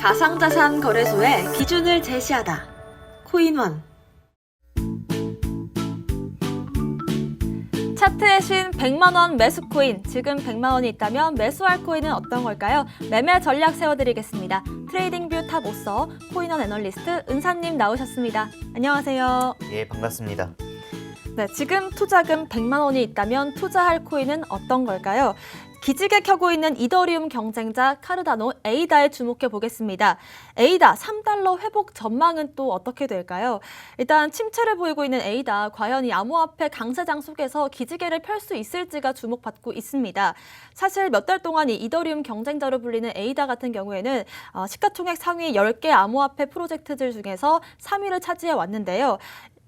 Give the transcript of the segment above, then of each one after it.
가상자산 거래소의 기준을 제시하다. 코인원. 차트의 신 100만원 매수코인, 지금 100만원이 있다면 매수할 코인은 어떤 걸까요? 매매 전략 세워드리겠습니다. 트레이딩뷰 탑 5서 코인원 애널리스트 은사님 나오셨습니다. 안녕하세요. 예, 반갑습니다. 네, 지금 투자금 100만원이 있다면 투자할 코인은 어떤 걸까요? 기지개 켜고 있는 이더리움 경쟁자 카르다노 에이다에 주목해 보겠습니다. 에이다 3달러 회복 전망은 또 어떻게 될까요? 일단 침체를 보이고 있는 에이다, 과연 이 암호화폐 강세장 속에서 기지개를 펼 수 있을지가 주목받고 있습니다. 사실 몇 달 동안 이 이더리움 경쟁자로 불리는 에이다 같은 경우에는 시가총액 상위 10개 암호화폐 프로젝트들 중에서 3위를 차지해 왔는데요.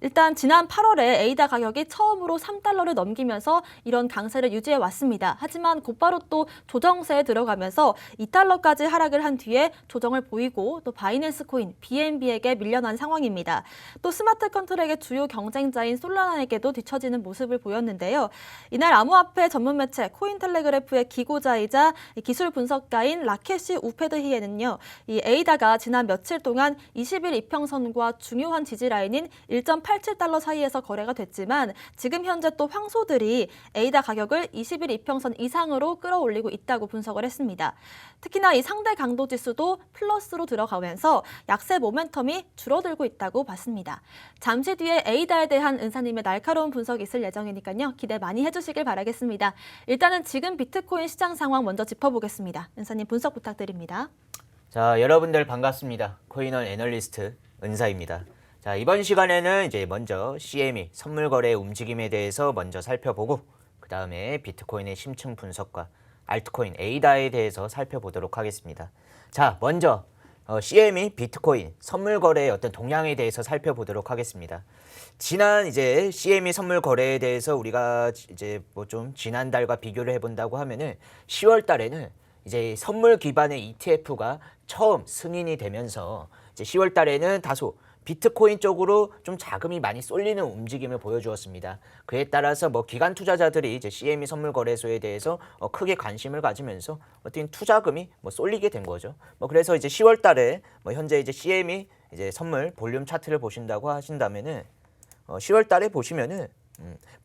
일단 지난 8월에 에이다 가격이 처음으로 3달러를 넘기면서 이런 강세를 유지해 왔습니다. 하지만 곧바로 또 조정세에 들어가면서 2달러까지 하락을 한 뒤에 조정을 보이고 또 바이낸스 코인, BNB에게 밀려난 상황입니다. 또 스마트 컨트랙의 주요 경쟁자인 솔라나에게도 뒤처지는 모습을 보였는데요. 이날 암호화폐 전문 매체 코인텔레그래프의 기고자이자 기술 분석가인 라케시 우페드히에는요, 이 에이다가 지난 며칠 동안 20일 이평선과 중요한 지지라인인 1.87달러 사이에서 거래가 됐지만 지금 현재 또 황소들이 에이다 가격을 20일 이평선 이상으로 끌어올리고 있다고 분석을 했습니다. 특히나 이 상대 강도 지수도 플러스로 들어가면서 약세 모멘텀이 줄어들고 있다고 봤습니다. 잠시 뒤에 에이다에 대한 은사님의 날카로운 분석이 있을 예정이니까요. 기대 많이 해주시길 바라겠습니다. 일단은 지금 비트코인 시장 상황 먼저 짚어보겠습니다. 은사님 분석 부탁드립니다. 자, 여러분들 반갑습니다. 코인원 애널리스트 은사입니다. 자, 이번 시간에는 이제 먼저 CME 선물 거래 움직임에 대해서 먼저 살펴보고 그 다음에 비트코인의 심층 분석과 알트코인 에이다에 대해서 살펴보도록 하겠습니다. 자, 먼저 CME 비트코인 선물 거래의 어떤 동향에 대해서 살펴보도록 하겠습니다. 지난 이제 CME 선물 거래에 대해서 우리가 이제 뭐 좀 지난달과 비교를 해본다고 하면은 10월 달에는 이제 선물 기반의 ETF가 처음 승인이 되면서 이제 10월 달에는 다소 비트코인 쪽으로 좀 자금이 많이 쏠리는 움직임을 보여주었습니다. 그에 따라서 뭐 기관 투자자들이 이제 CME 선물 거래소에 대해서 크게 관심을 가지면서 어떤 투자금이 뭐 쏠리게 된 거죠. 뭐 그래서 이제 10월 달에 뭐 현재 이제 CME 이제 선물 볼륨 차트를 보신다고 하신다면은 10월 달에 보시면은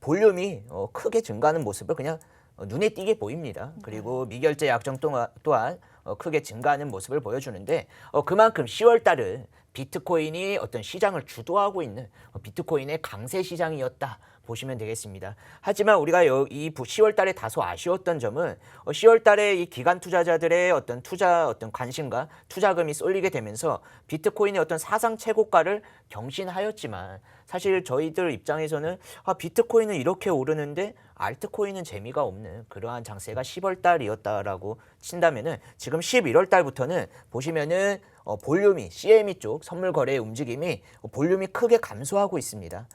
볼륨이 크게 증가하는 모습을 그냥 눈에 띄게 보입니다. 그리고 미결제 약정 또한 크게 증가하는 모습을 보여주는데 그만큼 10월 달은 비트코인이 어떤 시장을 주도하고 있는 비트코인의 강세 시장이었다 보시면 되겠습니다. 하지만 우리가 이 10월 달에 다소 아쉬웠던 점은 10월 달에 이 기관 투자자들의 어떤 관심과 투자금이 쏠리게 되면서 비트코인의 어떤 사상 최고가를 경신하였지만 사실 저희들 입장에서는 비트코인은 이렇게 오르는데 알트코인은 재미가 없는 그러한 장세가 10월 달이었다라고 친다면은 지금 11월 달부터는 보시면은 볼륨이 CME 쪽 선물 거래의 움직임이 볼륨이 크게 감소하고 있습니다.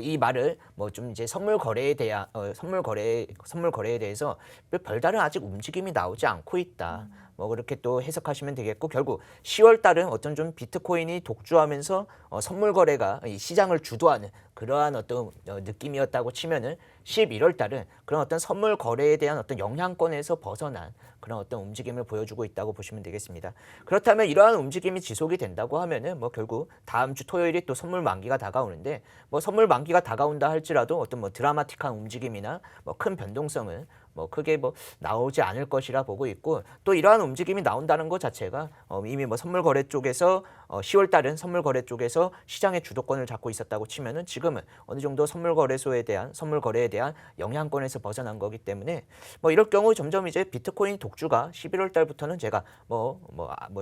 이 말을 좀 이제 선물 거래에 대해서 별다른 아직 움직임이 나오지 않고 있다. 그렇게 또 해석하시면 되겠고, 결국 10월 달은 어떤 좀 비트코인이 독주하면서 선물 거래가 이 시장을 주도하는 그러한 어떤 느낌이었다고 치면은 11월 달은 그런 어떤 선물 거래에 대한 어떤 영향권에서 벗어난 그런 어떤 움직임을 보여주고 있다고 보시면 되겠습니다. 그렇다면 이러한 움직임이 지속이 된다고 하면은 결국 다음 주 토요일이 또 선물 만기가 다가오는데 선물 만기가 다가온다 할지라도 어떤 드라마틱한 움직임이나 큰 변동성은 크게 나오지 않을 것이라 보고 있고, 또 이러한 움직임이 나온다는 것 자체가 이미 선물 거래 쪽에서 10월 달은 선물 거래 쪽에서 시장의 주도권을 잡고 있었다고 치면은 지금은 어느 정도 선물 거래에 대한 영향권에서 벗어난 거기 때문에 이럴 경우 점점 이제 비트코인 독주가 11월 달부터는 제가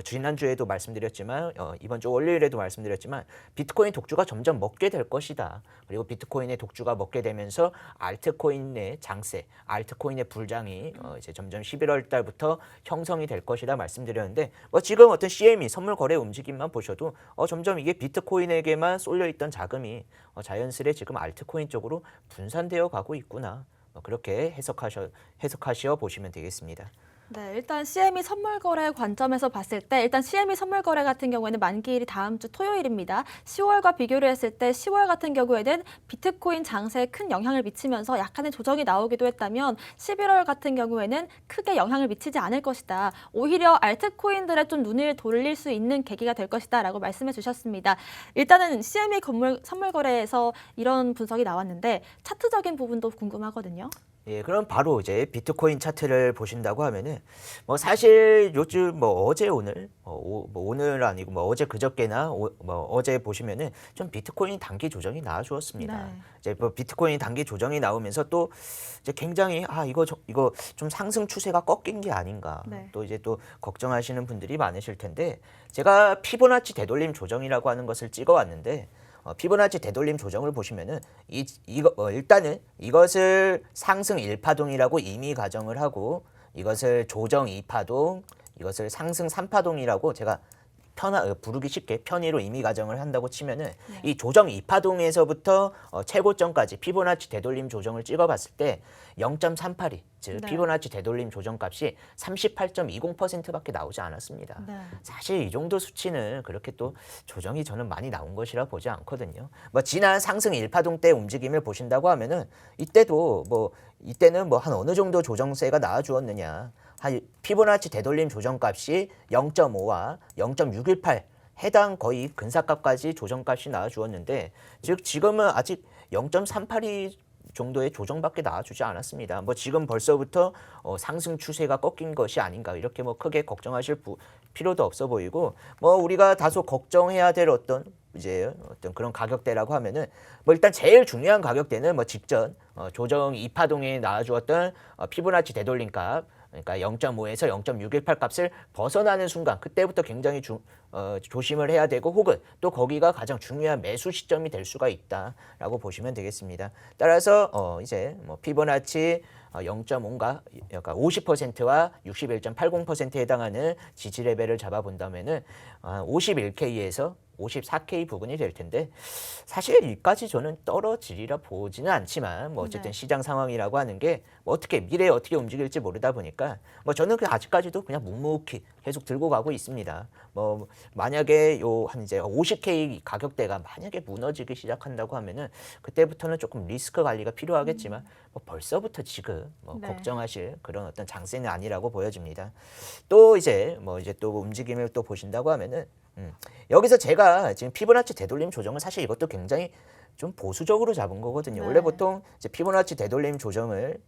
지난주에도 말씀드렸지만 이번 주 월요일에도 말씀드렸지만 비트코인 독주가 점점 먹게 될 것이다. 그리고 비트코인의 독주가 먹게 되면서 알트코인의 장세, 알트코인의 불장이 이제 점점 11월 달부터 형성이 될 것이다 말씀드렸는데, 지금 어떤 CME 선물 거래 움직임만 보셔도 점점 이게 비트코인에게만 쏠려 있던 자금이 자연스레 지금 알트코인 쪽으로 분산되어 가고 있구나. 그렇게 해석하셔 보시면 되겠습니다. 네, 일단 CME 선물거래 관점에서 봤을 때 일단 CME 선물거래 같은 경우에는 만기일이 다음 주 토요일입니다. 10월과 비교를 했을 때 10월 같은 경우에는 비트코인 장세에 큰 영향을 미치면서 약간의 조정이 나오기도 했다면 11월 같은 경우에는 크게 영향을 미치지 않을 것이다. 오히려 알트코인들에 좀 눈을 돌릴 수 있는 계기가 될 것이다 라고 말씀해 주셨습니다. 일단은 CME 선물거래에서 이런 분석이 나왔는데 차트적인 부분도 궁금하거든요. 예, 그럼 바로 이제 비트코인 차트를 보신다고 하면은 뭐 사실 요즘 뭐 어제 오늘 뭐 오늘 아니고 뭐 어제 그저께나 뭐 어제 보시면은 좀 비트코인 단기 조정이 나와주었습니다. 네. 이제 뭐 비트코인 단기 조정이 나오면서 또 이제 굉장히 이거 좀 상승 추세가 꺾인 게 아닌가. 네. 또 이제 또 걱정하시는 분들이 많으실 텐데 제가 피보나치 되돌림 조정이라고 하는 것을 찍어왔는데. 피보나치 되돌림 조정을 보시면은 일단은 이것을 상승 1파동이라고 이미 가정을 하고 이것을 조정 2파동, 이것을 상승 3파동이라고 제가 부르기 쉽게 편의로 이미 가정을 한다고 치면은 이 조정 2파동에서부터 최고점까지 피보나치 되돌림 조정을 찍어봤을 때 0.382, 즉 네. 피보나치 되돌림 조정 값이 38.20%밖에 나오지 않았습니다. 네. 사실 이 정도 수치는 그렇게 또 조정이 저는 많이 나온 것이라 보지 않거든요. 뭐 지난 상승 1파동 때 움직임을 보신다고 하면은 이때는 뭐 한 어느 정도 조정세가 나와 주었느냐. 피보나치 되돌림 조정값이 0.5와 0.618 해당 거의 근사값까지 조정값이 나와 주었는데 즉 지금은 아직 0.382 정도의 조정밖에 나와주지 않았습니다. 뭐 지금 벌써부터 상승 추세가 꺾인 것이 아닌가 이렇게 뭐 크게 걱정하실 필요도 없어 보이고 뭐 우리가 다소 걱정해야 될 어떤 그런 가격대라고 하면은 뭐 일단 제일 중요한 가격대는 뭐 직전 조정 2파동에 나와주었던 피보나치 되돌림 값 그러니까 0.5에서 0.618 값을 벗어나는 순간 그때부터 굉장히 조심을 해야 되고 혹은 또 거기가 가장 중요한 매수 시점이 될 수가 있다라고 보시면 되겠습니다. 따라서 이제 뭐 피보나치 0.5가 그러니까 50%와 61.80%에 해당하는 지지 레벨을 잡아본다면은 51K에서 54K 부분이 될 텐데 사실 이까지 저는 떨어지리라 보지는 않지만 뭐 어쨌든 네. 시장 상황이라고 하는 게 뭐 미래에 어떻게 움직일지 모르다 보니까 뭐 저는 아직까지도 그냥 묵묵히 계속 들고 가고 있습니다. 뭐 만약에 한 이제 50K 가격대가 만약에 무너지기 시작한다고 하면은 그때부터는 조금 리스크 관리가 필요하겠지만 뭐 벌써부터 지금 뭐 네. 걱정하실 그런 어떤 장세는 아니라고 보여집니다. 또 또 움직임을 또 보신다고 하면은 여기서 제가 지금 피보나치 되돌림 조정을 사실 이것도 굉장히 좀 보수적으로 잡은 거거든요. 네. 원래 보통 이제 피보나치 되돌림 조정을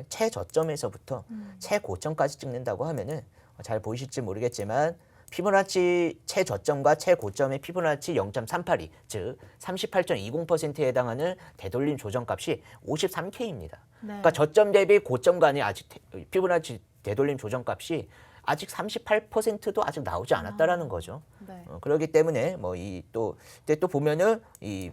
최저점에서부터 최고점까지 찍는다고 하면은 잘 보이실지 모르겠지만 피보나치 최저점과 최고점의 피보나치 0.382, 즉 38.20%에 해당하는 되돌림 조정값이 53K입니다. 네. 그러니까 저점 대비 고점 간의 아직 피보나치 되돌림 조정값이 아직 38%도 아직 나오지 않았다라는 거죠. 네. 그렇기 때문에 뭐 또 보면은 이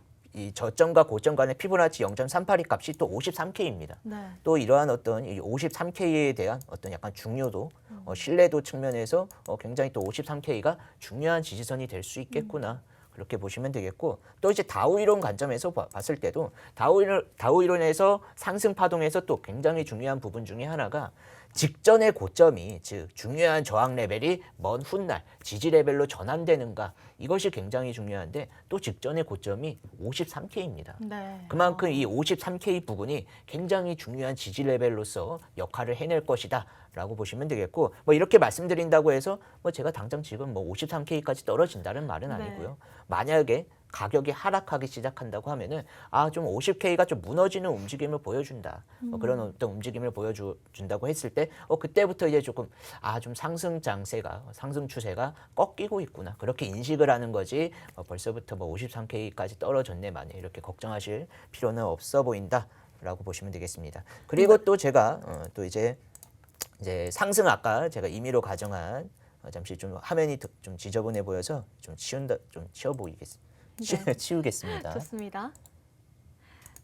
저점과 고점 간의 피보나치 0.382 값이 또 53K입니다. 네. 또 이러한 어떤 이 53K에 대한 어떤 약간 중요도, 신뢰도 측면에서 굉장히 또 53K가 중요한 지지선이 될 수 있겠구나. 그렇게 보시면 되겠고 또 이제 다우 이론 관점에서 봤을 때도 다우 이론에서 상승 파동에서 또 굉장히 중요한 부분 중에 하나가 직전의 고점이 즉 중요한 저항 레벨이 먼 훗날 지지 레벨로 전환되는가 이것이 굉장히 중요한데 또 직전의 고점이 53K입니다. 네. 그만큼 이 53K 부분이 굉장히 중요한 지지 레벨로서 역할을 해낼 것이다 라고 보시면 되겠고 뭐 이렇게 말씀드린다고 해서 뭐 제가 당장 지금 뭐 53K까지 떨어진다는 말은 아니고요. 만약에 가격이 하락하기 시작한다고 하면은 좀 50K가 좀 무너지는 움직임을 보여준다. 그런 어떤 움직임을 보여준다고 했을 때 그때부터 이제 조금 좀 상승 추세가 꺾이고 있구나. 그렇게 인식을 하는 거지. 벌써부터 뭐 53K까지 떨어졌네 만에 이렇게 걱정하실 필요는 없어 보인다라고 보시면 되겠습니다. 그리고 또 제가 또 이제 상승 아까 제가 임의로 가정한 잠시 좀 화면이 좀 지저분해 보여서 좀 치우겠습니다. 좋습니다.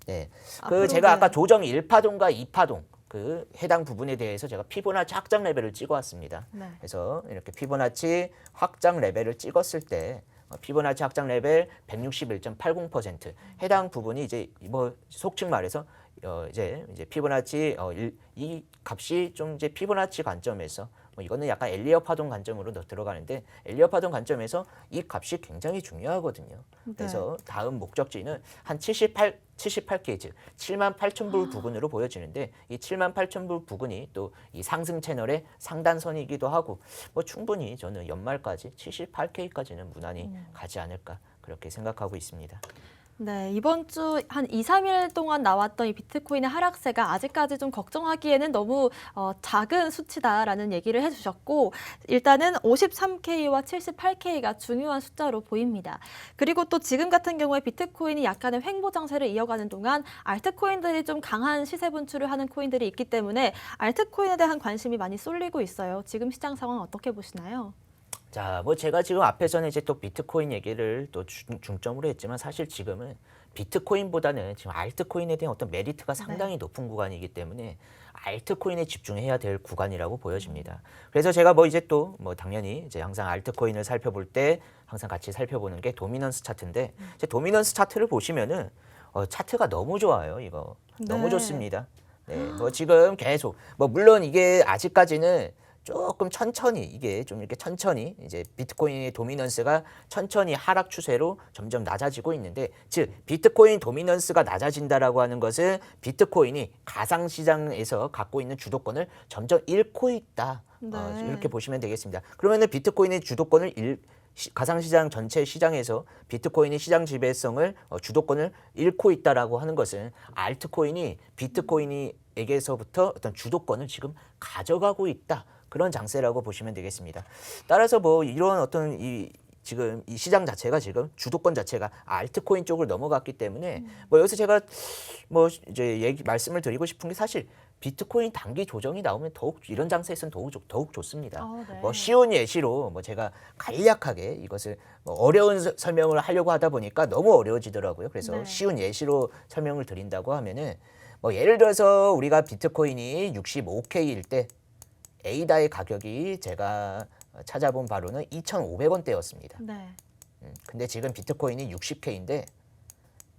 네. 앞으로는- 제가 아까 조정 1파동과 2파동 그 해당 부분에 대해서 제가 피보나치 확장 레벨을 찍어왔습니다. 네. 그래서 이렇게 피보나치 확장 레벨을 찍었을 때 피보나치 확장 레벨 161.80% 해당 부분이 이제 뭐 속칭 말해서 이제 피보나치 이 값이 좀 이제 피보나치 관점에서 뭐 이거는 약간 엘리엇 파동 관점으로 들어가는데 엘리엇 파동 관점에서 이 값이 굉장히 중요하거든요. 그래서 다음 목적지는 한 78K 즉 78,000불 부근으로 보여지는데 이 78,000불 부근이 또 이 상승 채널의 상단선이기도 하고 뭐 충분히 저는 연말까지 78K까지는 무난히 가지 않을까 그렇게 생각하고 있습니다. 네, 이번 주 한 2, 3일 동안 나왔던 이 비트코인의 하락세가 아직까지 좀 걱정하기에는 너무 작은 수치다라는 얘기를 해주셨고 일단은 53K와 78K가 중요한 숫자로 보입니다. 그리고 또 지금 같은 경우에 비트코인이 약간의 횡보 장세를 이어가는 동안 알트코인들이 좀 강한 시세 분출을 하는 코인들이 있기 때문에 알트코인에 대한 관심이 많이 쏠리고 있어요. 지금 시장 상황 어떻게 보시나요? 자, 뭐 제가 지금 앞에서는 이제 또 비트코인 얘기를 또 중점으로 했지만 사실 지금은 비트코인보다는 지금 알트코인에 대한 어떤 메리트가 상당히 높은 구간이기 때문에 알트코인에 집중해야 될 구간이라고 보여집니다. 그래서 제가 뭐 이제 또 뭐 당연히 이제 항상 알트코인을 살펴볼 때 항상 같이 살펴보는 게 도미넌스 차트인데 이제 도미넌스 차트를 보시면은 차트가 너무 좋아요. 이거 너무 좋습니다. 네, 뭐 지금 계속 뭐 물론 이게 아직까지는 조금 천천히 이게 좀 이렇게 천천히 이제 비트코인의 도미넌스가 천천히 하락 추세로 점점 낮아지고 있는데 즉 비트코인 도미넌스가 낮아진다라고 하는 것은 비트코인이 가상 시장에서 갖고 있는 주도권을 점점 잃고 있다. 이렇게 보시면 되겠습니다. 그러면은 비트코인의 주도권을 가상시장 전체 시장에서 비트코인이 시장 지배성을 주도권을 잃고 있다라고 하는 것은 알트코인이 비트코인에게서부터 어떤 주도권을 지금 가져가고 있다. 그런 장세라고 보시면 되겠습니다. 따라서 뭐 이런 어떤 지금 이 시장 자체가 지금 주도권 자체가 알트코인 쪽으로 넘어갔기 때문에 뭐 여기서 제가 뭐 이제 말씀을 드리고 싶은 게 사실 비트코인 단기 조정이 나오면 더욱 이런 장세에서는 더욱 좋습니다. 네. 뭐 쉬운 예시로 뭐 제가 간략하게 이것을 뭐 어려운 설명을 하려고 하다 보니까 너무 어려워지더라고요. 그래서 쉬운 예시로 설명을 드린다고 하면은 뭐 예를 들어서 우리가 비트코인이 65K일 때 에이다의 가격이 제가 찾아본 바로는 2,500원대였습니다. 네. 근데 지금 비트코인이 60K인데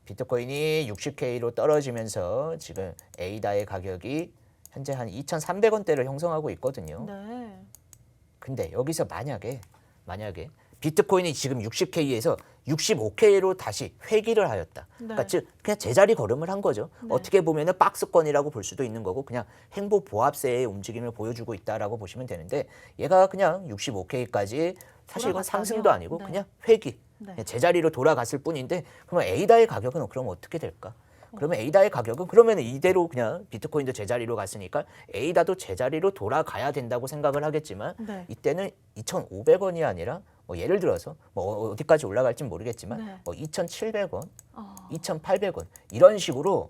비트코인이 60K로 떨어지면서 지금 에이다의 가격이 현재 한 2,300원대를 형성하고 있거든요. 네. 근데 여기서 만약에 비트코인이 지금 60K에서 65K로 다시 회귀를 하였다. 그러니까 즉 그냥 제자리 걸음을 한 거죠. 어떻게 보면은 박스권이라고 볼 수도 있는 거고 그냥 행보 보합세의 움직임을 보여주고 있다라고 보시면 되는데 얘가 그냥 65K까지 사실 이건 상승도 아니고 그냥 회귀, 그냥 제자리로 돌아갔을 뿐인데 그러면 에이다의 가격은 그럼 어떻게 될까? 그러면 에이다의 가격은 그러면 이대로 그냥 비트코인도 제자리로 갔으니까 에이다도 제자리로 돌아가야 된다고 생각을 하겠지만 이때는 2,500원이 아니라 뭐 예를 들어서 뭐 어디까지 올라갈지 모르겠지만 뭐 2,700원, 2,800원 이런 식으로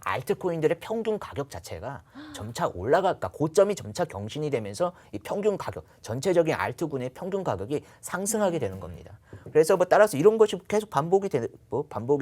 알트코인들의 평균 가격 자체가 점차 올라갈까 고점이 점차 경신이 되면서 이 평균 가격 전체적인 알트군의 평균 가격이 상승하게 되는 겁니다. 그래서 뭐 따라서 이런 것이 계속 반복이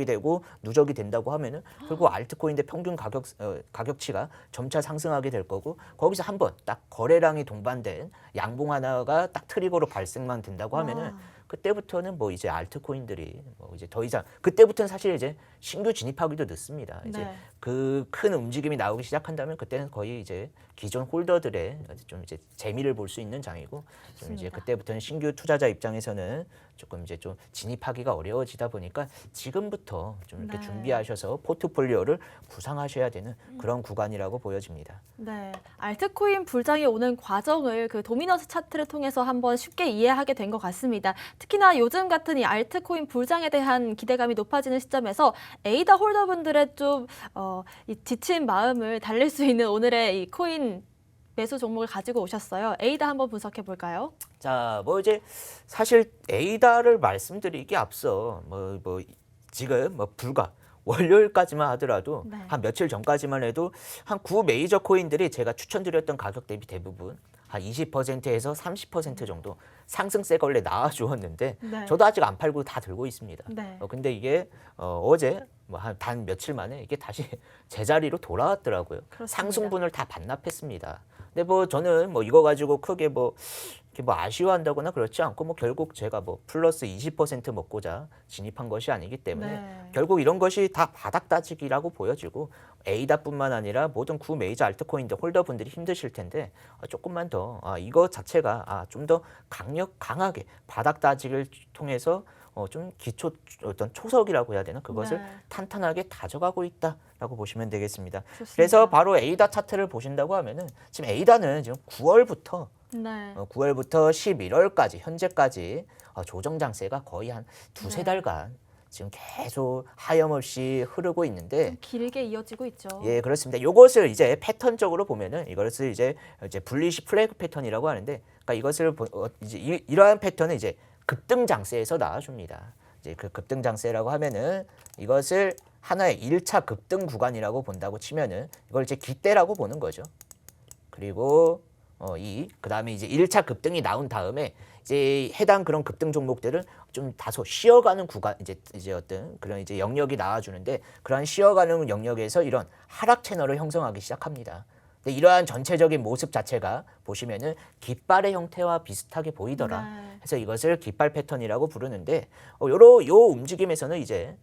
되고 누적이 된다고 하면은 결국 알트코인의 평균 가격치가 점차 상승하게 될 거고 거기서 한번 딱 거래량이 동반된 양봉 하나가 딱 트리거로 발생만 된다고 하면은 그때부터는 뭐 이제 알트코인들이 뭐 이제 더 이상 그때부터는 사실 이제 신규 진입하기도 늦습니다. 이제 그 큰 움직임이 나오기 시작한다면 그때는 거의 이제 기존 홀더들의 좀 이제 재미를 볼 수 있는 장이고 좀 이제 그때부터는 신규 투자자 입장에서는 조금 이제 좀 진입하기가 어려워지다 보니까 지금부터 좀 이렇게 준비하셔서 포트폴리오를 구상하셔야 되는 그런 구간이라고 보여집니다. 네, 알트코인 불장이 오는 과정을 그 도미넌스 차트를 통해서 한번 쉽게 이해하게 된 것 같습니다. 특히나 요즘 같은 이 알트코인 불장에 대한 기대감이 높아지는 시점에서 에이다 홀더분들의 좀 이 지친 마음을 달랠 수 있는 오늘의 이 코인 매수 종목을 가지고 오셨어요. 에이다 한번 분석해 볼까요? 자, 뭐 이제 사실 에이다를 말씀드리기 앞서 뭐 지금 뭐 불과 월요일까지만 하더라도 한 며칠 전까지만 해도 한 9 메이저 코인들이 제가 추천드렸던 가격 대비 대부분 한 20%에서 30% 정도 상승세 걸레 나와주었는데 저도 아직 안 팔고 다 들고 있습니다. 근데 이게 어제 뭐 한 단 며칠 만에 이게 다시 제자리로 돌아왔더라고요. 상승분을 다 반납했습니다. 근데 뭐 저는 뭐 이거 가지고 크게 뭐 이렇게 뭐 아쉬워한다거나 그렇지 않고 뭐 결국 제가 뭐 플러스 20% 먹고자 진입한 것이 아니기 때문에 네. 결국 이런 것이 다 바닥 따지기라고 보여지고 에이다뿐만 아니라 모든 구 메이저 알트코인들 홀더분들이 힘드실 텐데 조금만 더 이거 자체가 좀 더 강하게 바닥 따지기를 통해서 좀 기초 어떤 초석이라고 해야 되나 그것을 네. 탄탄하게 다져가고 있다라고 보시면 되겠습니다. 좋습니다. 그래서 바로 에이다 차트를 보신다고 하면은 지금 에이다는 지금 9월부터 네. 9월부터 11월까지 현재까지 조정 장세가 거의 한 두세 네. 달간 지금 계속 하염없이 흐르고 있는데 길게 이어지고 있죠. 예, 그렇습니다. 이것을 이제 패턴적으로 보면은 이것을 이제 불리시 플래그 패턴이라고 하는데, 그러니까 이것을 이제 이러한 패턴은 이제 급등 장세에서 나와줍니다. 이제 그 급등 장세라고 하면은 이것을 하나의 1차 급등 구간이라고 본다고 치면은 이걸 이제 기대라고 보는 거죠. 그리고 그다음에 이제 1차 급등이 나온 다음에 이제 해당 그런 급등 종목들은 좀 다소 쉬어가는 구간 이제 어떤 그런 이제 영역이 나와주는데, 그러한 쉬어가는 영역에서 이런 하락 채널을 형성하기 시작합니다. 근데 이러한 전체적인 모습 자체가 보시면은 깃발의 형태와 비슷하게 보이더라. 네. 그래서 이것을 깃발 패턴이라고 부르는데, 요 움직임에서는 이제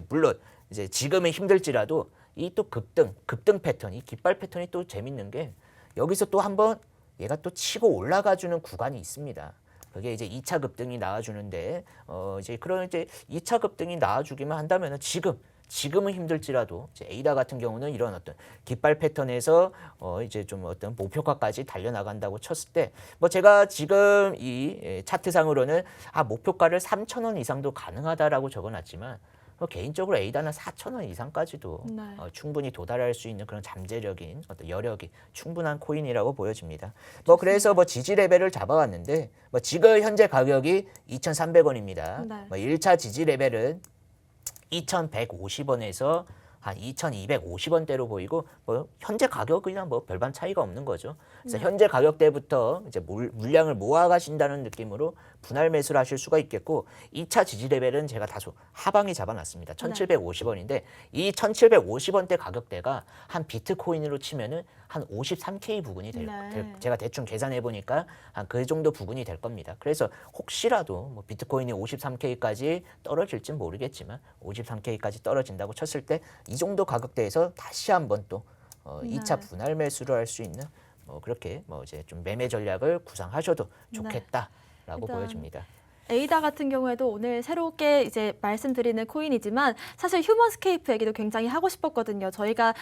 물론 이제 지금은 힘들지라도 이 또 급등 패턴, 이 깃발 패턴이 또 재밌는 게 여기서 또 한번 얘가 또 치고 올라가주는 구간이 있습니다. 그게 이제 2차 급등이 나와주는데, 이제 그런 이제 2차 급등이 나와주기만 한다면은 지금은 힘들지라도 이제 에이다 같은 경우는 이런 어떤 깃발 패턴에서 이제 좀 어떤 목표가까지 달려나간다고 쳤을 때, 뭐 제가 지금 이 차트상으로는 목표가를 3,000원 이상도 가능하다라고 적어놨지만, 개인적으로 에이다는 4,000원 이상까지도 네. 충분히 도달할 수 있는 그런 잠재력인 어떤 여력이 충분한 코인이라고 보여집니다. 그래서 지지 레벨을 잡아왔는데, 지금 현재 가격이 2,300원입니다. 네. 1차 지지 레벨은 2,150원에서 한 2,250원대로 보이고, 현재 가격이랑 별반 차이가 없는 거죠. 그래서 네. 현재 가격대부터 이제 물량을 모아가신다는 느낌으로 분할 매수를 하실 수가 있겠고, 2차 지지 레벨은 제가 다소 하방이 잡아놨습니다. 1,750원인데 이 1,750원대 가격대가 한 비트코인으로 치면은 한 53K 부근이 제가 대충 계산해 보니까 한 그 정도 부근이 될 겁니다. 그래서 혹시라도 비트코인이 53K까지 떨어질진 모르겠지만 53K까지 떨어진다고 쳤을 때 이 정도 가격대에서 다시 한번 또 2차 분할 매수를 할 수 있는 그렇게 이제 좀 매매 전략을 구상하셔도 좋겠다라고 보여집니다. 에이다 같은 경우에도 오늘 새롭게 이제 말씀드리는 코인이지만 사실 휴먼스케이프 얘기도 굉장히 하고 싶었거든요. 저희가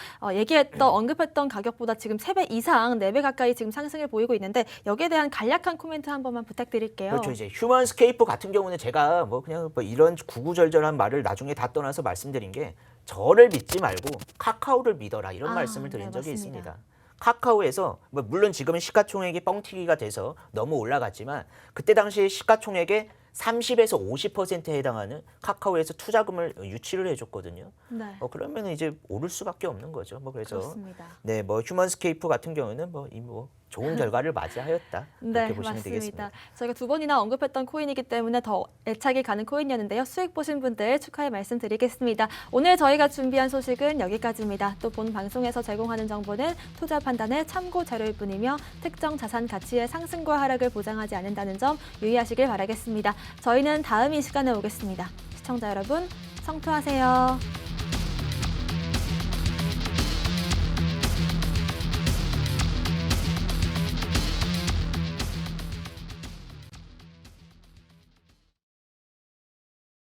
언급했던 가격보다 지금 3배 이상, 4배 가까이 지금 상승을 보이고 있는데 여기에 대한 간략한 코멘트 한 번만 부탁드릴게요. 그렇죠. 이제 휴먼스케이프 같은 경우는 제가 그냥 이런 구구절절한 말을 나중에 다 떠나서 말씀드린 게, 저를 믿지 말고 카카오를 믿어라 이런 말씀을 드린 적이 있습니다. 카카오에서 물론 지금은 시가총액이 뻥튀기가 돼서 너무 올라갔지만, 그때 당시 시가총액의 30에서 50%에 해당하는 카카오에서 투자금을 유치를 해줬거든요. 네. 그러면 이제 오를 수밖에 없는 거죠. 그래서 그렇습니다. 네, 휴먼스케이프 같은 경우는 좋은 결과를 맞이하였다. 이렇게 보시면 맞습니다. 되겠습니다. 저희가 2번이나 언급했던 코인이기 때문에 더 애착이 가는 코인이었는데요. 수익 보신 분들 축하의 말씀드리겠습니다. 오늘 저희가 준비한 소식은 여기까지입니다. 또 본 방송에서 제공하는 정보는 투자 판단의 참고 자료일 뿐이며 특정 자산 가치의 상승과 하락을 보장하지 않는다는 점 유의하시길 바라겠습니다. 저희는 다음 이 시간에 오겠습니다. 시청자 여러분, 성투하세요.